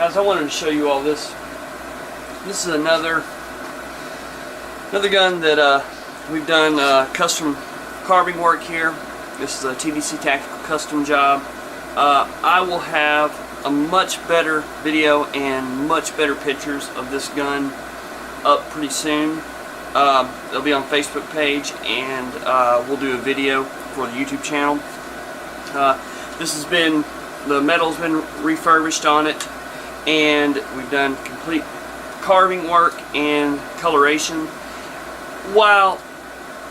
Guys, I wanted to show you all this. This is another gun that we've done custom carving work here. This is a TDCtactical custom job. I will have a much better video and much better pictures of this gun up pretty soon. They'll be on Facebook page, and we'll do a video for the YouTube channel. This has been, the metal's been refurbished on it, and we've done complete carving work and coloration. While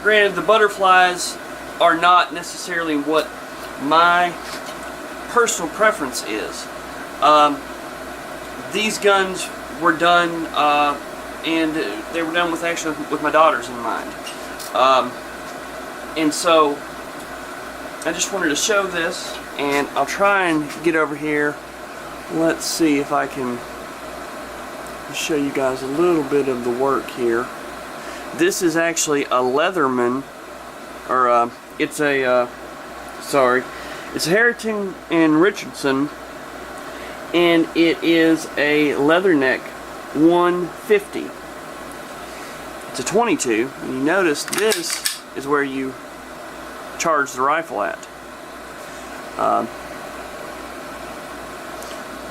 granted, the butterflies are not necessarily what my personal preference is. These guns were done, and they were done with actually with my daughters in mind. And so I just wanted to show this, and I'll try and get over here. Let's see if I can show you guys a little bit of the work here. This is actually a Leatherman, or it's a it's a Harrington and Richardson, and it is a Leatherneck 150. It's a 22, and you notice this is where you charge the rifle at.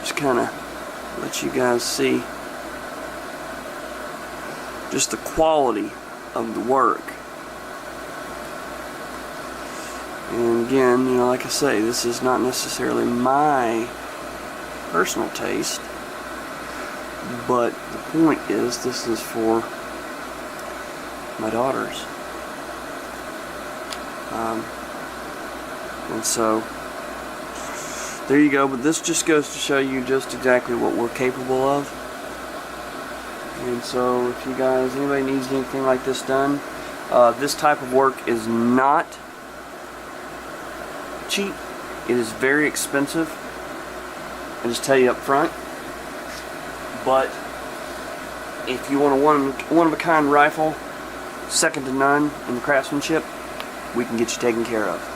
Just kind of let you guys see just the quality of the work. And again, you know, like I say, this is not necessarily my personal taste, but the point is, this is for my daughters. And so there you go. But this just goes to show you just exactly what we're capable of. And so if you guys, anybody needs anything like this done, this type of work is not cheap. It is very expensive. I just tell you up front. But if you want a one-of-a-kind rifle, second to none in the craftsmanship, we can get you taken care of.